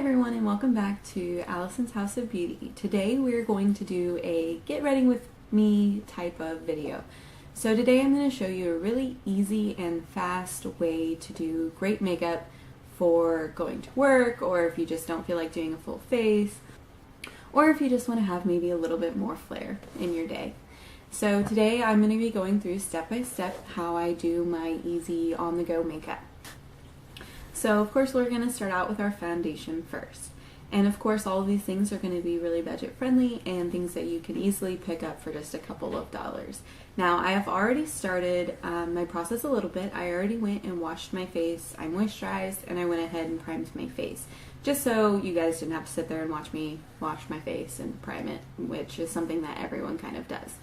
everyone, and welcome back to Allison's House of Beauty. Today we're going to do a get ready with me type of video. So today I'm going to show you a really easy and fast way to do great makeup for going to work, or if you just don't feel like doing a full face, or if you just want to have maybe a little bit more flair in your day. So today I'm going to be going through step by step how I do my easy on-the-go makeup. So of course we're going to start out with our foundation first. And of course all of these things are going to be really budget friendly and things that you can easily pick up for just a couple of dollars. Now I have already started my process a little bit. I already went and washed my face, I moisturized, and I went ahead and primed my face. Just so you guys didn't have to sit there and watch me wash my face and prime it, which is something that everyone kind of does.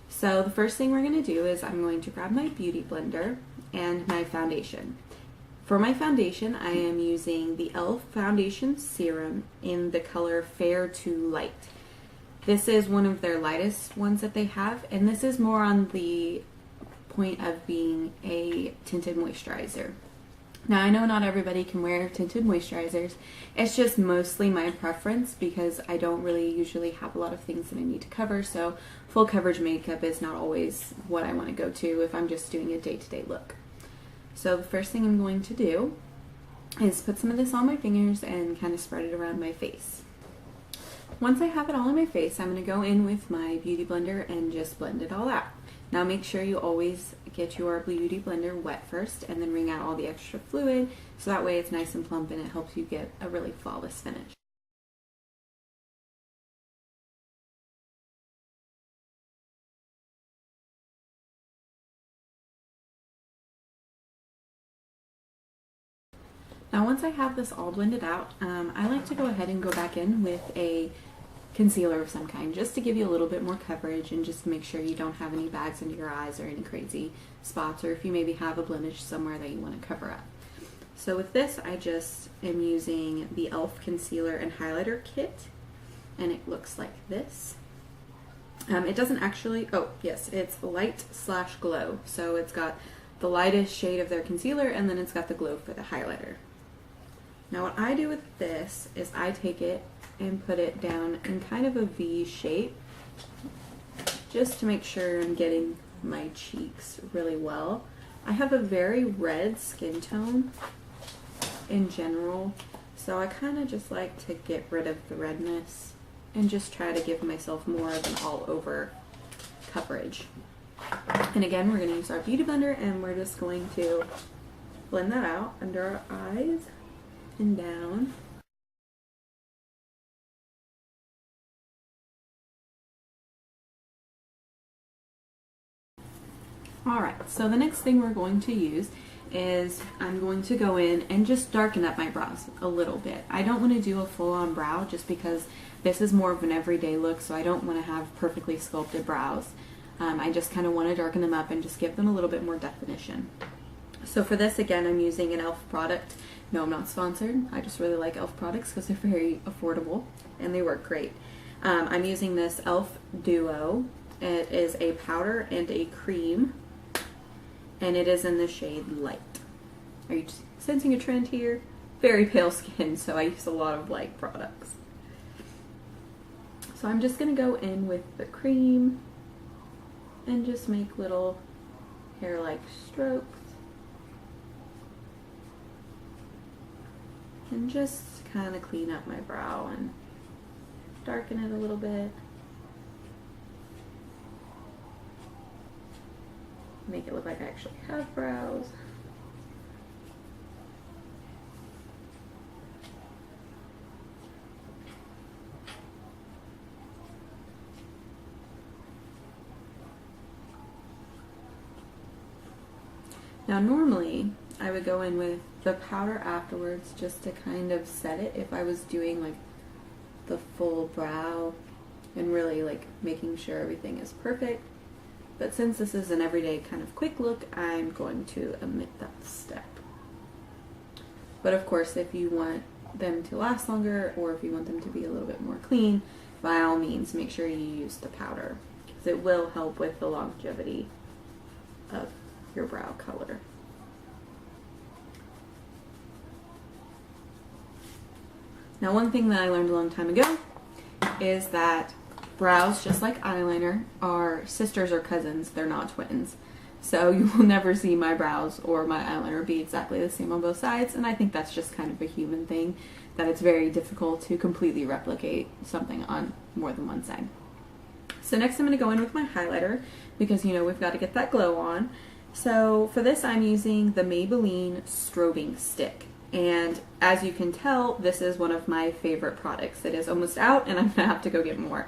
So the first thing we're going to do is I'm going to grab my beauty blender and my foundation. For my foundation, I am using the e.l.f. Foundation Serum in the color Fair to Light. This is one of their lightest ones that they have, and this is more on the point of being a tinted moisturizer. Now, I know not everybody can wear tinted moisturizers. It's just mostly my preference because I don't really usually have a lot of things that I need to cover, so full coverage makeup is not always what I want to go to if I'm just doing a day-to-day look. So the first thing I'm going to do is put some of this on my fingers and kind of spread it around my face. Once I have it all on my face, I'm going to go in with my beauty blender and just blend it all out. Now make sure you always get your beauty blender wet first and then wring out all the extra fluid so that way it's nice and plump and it helps you get a really flawless finish. Now once I have this all blended out, I like to go ahead and go back in with a concealer of some kind just to give you a little bit more coverage and just to make sure you don't have any bags under your eyes or any crazy spots, or if you maybe have a blemish somewhere that you want to cover up. So with this, I just am using the e.l.f. Concealer and Highlighter Kit, and it looks like this. It doesn't actually, oh yes, it's light/glow. So it's got the lightest shade of their concealer and then it's got the glow for the highlighter. Now what I do with this is I take it and put it down in kind of a V shape just to make sure I'm getting my cheeks really well. I have a very red skin tone in general, so I kind of just like to get rid of the redness and just try to give myself more of an all over coverage. And again, we're going to use our beauty blender and we're just going to blend that out under our eyes and down. Alright, so the next thing we're going to use is I'm going to go in and just darken up my brows a little bit. I don't want to do a full-on brow just because this is more of an everyday look, so I don't want to have perfectly sculpted brows. I just kind of want to darken them up and just give them a little bit more definition. So for this, again, I'm using an e.l.f. product. No, I'm not sponsored. I just really like e.l.f. products because they're very affordable and they work great. I'm using this e.l.f. Duo. It is a powder and a cream, and it is in the shade Light. Are you sensing a trend here? Very pale skin, so I use a lot of light products. So I'm just going to go in with the cream and just make little hair-like strokes. And just kind of clean up my brow and darken it a little bit. Make it look like I actually have brows. Now normally I would go in with the powder afterwards just to kind of set it if I was doing like the full brow and really like making sure everything is perfect. But since this is an everyday kind of quick look, I'm going to omit that step. But of course, if you want them to last longer or if you want them to be a little bit more clean, by all means make sure you use the powder because it will help with the longevity of your brow color. Now, one thing that I learned a long time ago is that brows, just like eyeliner, are sisters or cousins. They're not twins. So you will never see my brows or my eyeliner be exactly the same on both sides, and I think that's just kind of a human thing, that it's very difficult to completely replicate something on more than one side. So next I'm going to go in with my highlighter, because you know we've got to get that glow on. So for this I'm using the Maybelline Strobing Stick. And as you can tell, this is one of my favorite products. It is almost out and I'm going to have to go get more.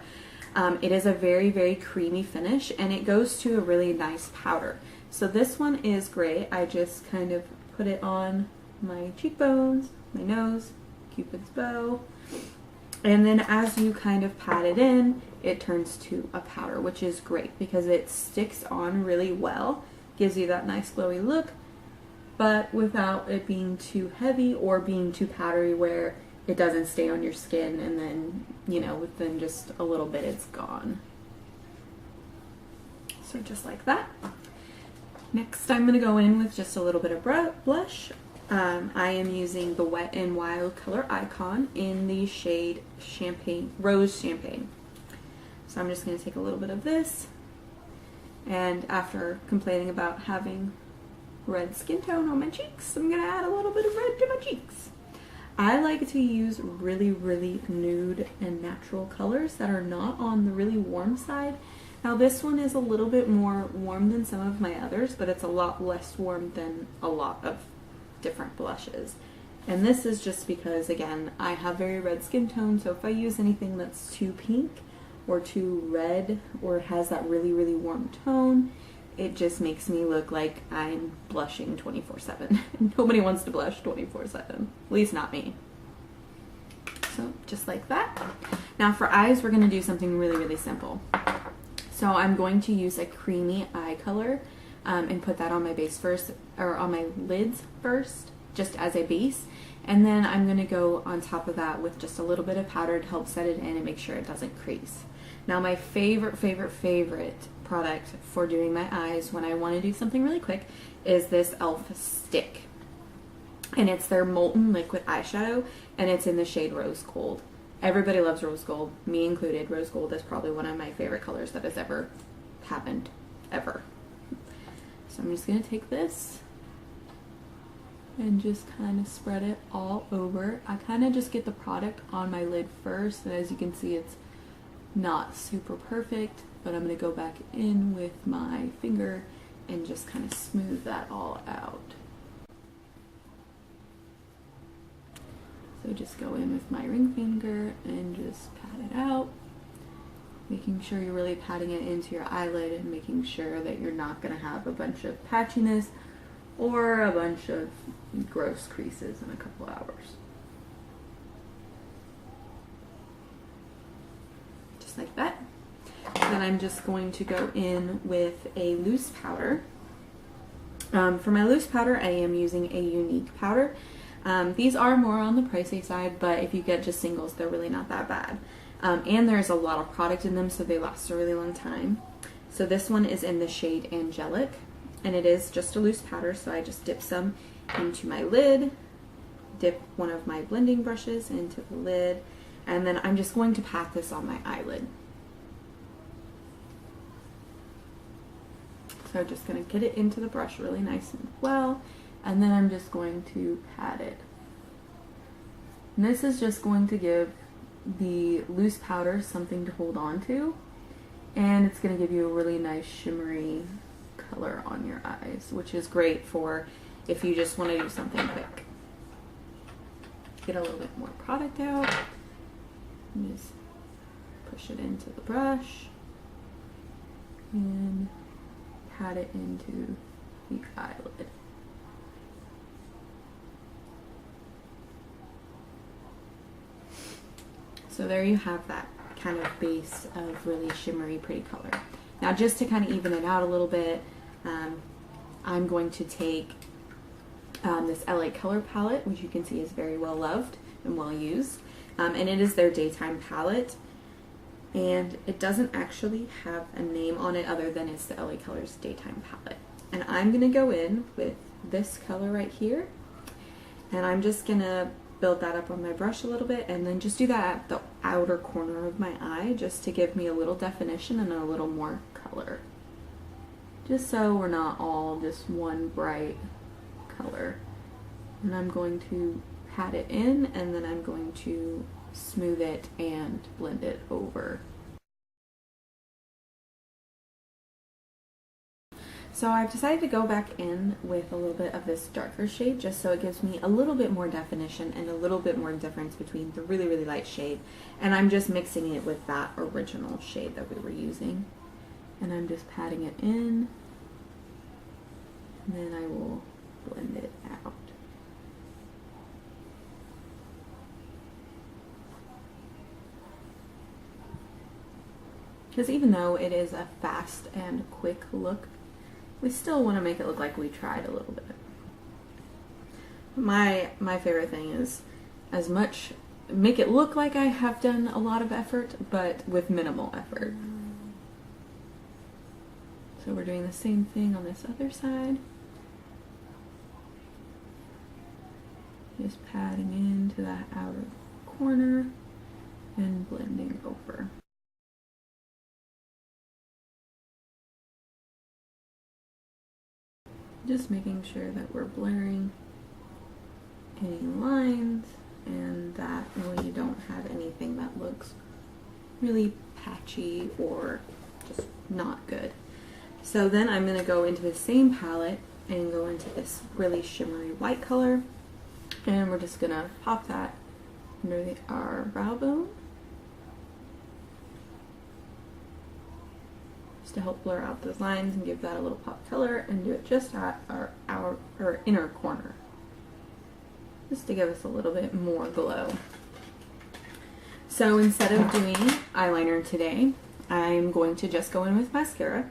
It is a very, very creamy finish, and it goes to a really nice powder. So this one is great. I just kind of put it on my cheekbones, my nose, Cupid's bow. And then as you kind of pat it in, it turns to a powder, which is great because it sticks on really well, gives you that nice glowy look, but without it being too heavy or being too powdery where it doesn't stay on your skin and then, you know, within just a little bit it's gone. So just like that. Next I'm going to go in with just a little bit of blush. I am using the Wet n Wild Color Icon in the shade Rose Champagne. So I'm just going to take a little bit of this, and after complaining about having red skin tone on my cheeks, I'm going to add a little bit of red to my cheeks. I like to use really, really nude and natural colors that are not on the really warm side. Now this one is a little bit more warm than some of my others, but it's a lot less warm than a lot of different blushes. And this is just because, again, I have very red skin tone, so if I use anything that's too pink or too red or has that really, really warm tone, it just makes me look like I'm blushing 24/7. Nobody wants to blush 24/7, at least not me. So just like that. Now for eyes, we're going to do something really, really simple. So I'm going to use a creamy eye color and put that on my base first, or on my lids first, just as a base. And then I'm going to go on top of that with just a little bit of powder to help set it in and make sure it doesn't crease. Now my favorite product for doing my eyes when I want to do something really quick is this e.l.f. stick. And it's their Molten Liquid Eyeshadow, and it's in the shade Rose Gold. Everybody loves Rose Gold, me included. Rose Gold is probably one of my favorite colors that has ever happened, ever. So I'm just going to take this and just kind of spread it all over. I kind of just get the product on my lid first, and as you can see it's not super perfect, but I'm going to go back in with my finger and just kind of smooth that all out. So just go in with my ring finger and just pat it out, making sure you're really patting it into your eyelid and making sure that you're not going to have a bunch of patchiness or a bunch of gross creases in a couple hours. Just like that. Then I'm just going to go in with a loose powder. For my loose powder, I am using a Unique powder. These are more on the pricey side, but if you get just singles, they're really not that bad. And there's a lot of product in them, so they last a really long time. So this one is in the shade Angelic, and it is just a loose powder, so I just dip some into my lid, dip one of my blending brushes into the lid, and then I'm just going to pat this on my eyelid. So I'm just going to get it into the brush really nice and well, and then I'm just going to pat it. And this is just going to give the loose powder something to hold on to, and it's going to give you a really nice shimmery color on your eyes, which is great for if you just want to do something quick. Get a little bit more product out and just push it into the brush and pat it into the eyelid. So there you have that kind of base of really shimmery, pretty color. Now just to kind of even it out a little bit, I'm going to take this LA Color palette, which you can see is very well loved and well used. And it is their daytime palette. And it doesn't actually have a name on it other than it's the LA Colors daytime palette. And I'm going to go in with this color right here. And I'm just going to build that up on my brush a little bit, and then just do that at the outer corner of my eye just to give me a little definition and a little more color. Just so we're not all just one bright color. And I'm going to pat it in, and then I'm going to smooth it and blend it over. So I've decided to go back in with a little bit of this darker shade just so it gives me a little bit more definition and a little bit more difference between the really, really light shade. And I'm just mixing it with that original shade that we were using. And I'm just patting it in, and then I will blend it out. Because even though it is a fast and quick look, we still want to make it look like we tried a little bit. My favorite thing is make it look like I have done a lot of effort, but with minimal effort. So we're doing the same thing on this other side. Just patting into that outer corner and blending over. Just making sure that we're blurring any lines and that we don't have anything that looks really patchy or just not good. So then I'm going to go into the same palette and go into this really shimmery white color, and we're just going to pop that under our brow bone to help blur out those lines and give that a little pop color, and do it just at our inner corner, just to give us a little bit more glow. So instead of doing eyeliner today, I'm going to just go in with mascara,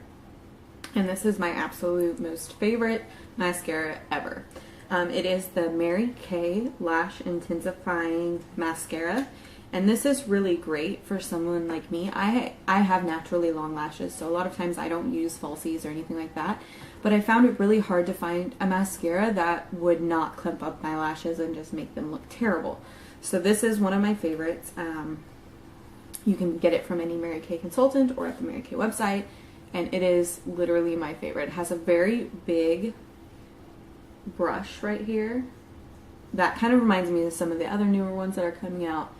and this is my absolute most favorite mascara ever. It is the Mary Kay Lash Intensifying Mascara. And this is really great for someone like me. I have naturally long lashes, so a lot of times I don't use falsies or anything like that. But I found it really hard to find a mascara that would not clump up my lashes and just make them look terrible. So this is one of my favorites. You can get it from any Mary Kay consultant or at the Mary Kay website, and it is literally my favorite. It has a very big brush right here. That kind of reminds me of some of the other newer ones that are coming out.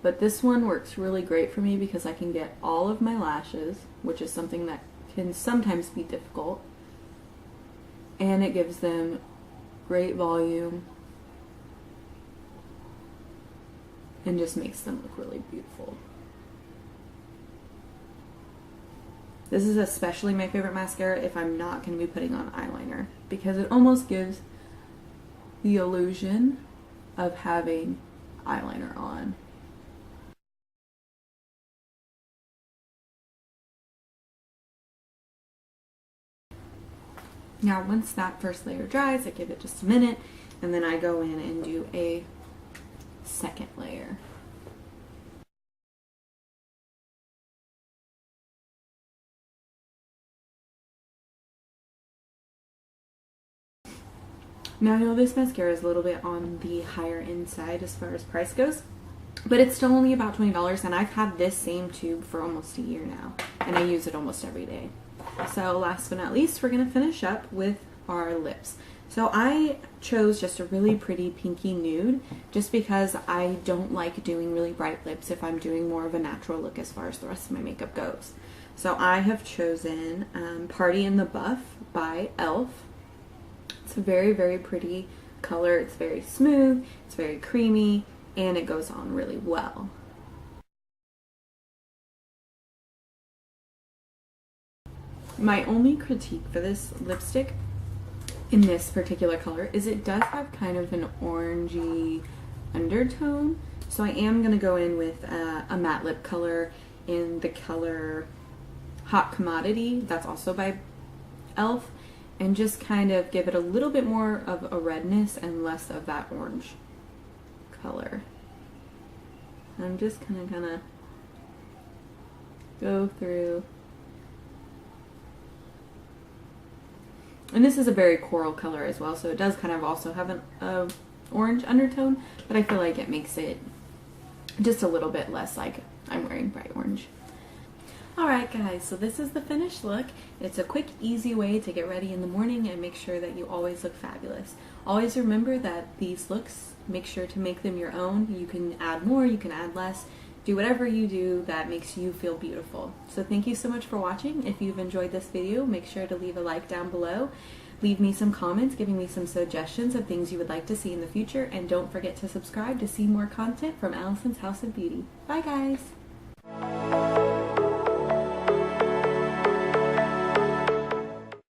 But this one works really great for me because I can get all of my lashes, which is something that can sometimes be difficult. And it gives them great volume and just makes them look really beautiful. This is especially my favorite mascara if I'm not going to be putting on eyeliner, because it almost gives the illusion of having eyeliner on. Now once that first layer dries, I give it just a minute, and then I go in and do a second layer. Now I know this mascara is a little bit on the higher end side as far as price goes, but it's still only about $20, and I've had this same tube for almost a year now, and I use it almost every day. So last but not least, we're going to finish up with our lips. So I chose just a really pretty pinky nude just because I don't like doing really bright lips if I'm doing more of a natural look as far as the rest of my makeup goes. So I have chosen Party in the Buff by e.l.f. It's a very, very pretty color. It's very smooth, it's very creamy, and it goes on really well. My only critique for this lipstick in this particular color is it does have kind of an orangey undertone. So I am going to go in with a matte lip color in the color Hot Commodity. That's also by e.l.f. And just kind of give it a little bit more of a redness and less of that orange color. I'm just gonna go through. And this is a very coral color as well, so it does kind of also have an orange undertone, but I feel like it makes it just a little bit less like I'm wearing bright orange. Alright guys, so this is the finished look. It's a quick, easy way to get ready in the morning and make sure that you always look fabulous. Always remember that these looks, make sure to make them your own. You can add more, you can add less. Do whatever you do that makes you feel beautiful. So thank you so much for watching. If you've enjoyed this video, make sure to leave a like down below. Leave me some comments giving me some suggestions of things you would like to see in the future, and don't forget to subscribe to see more content from Allison's House of Beauty. Bye guys!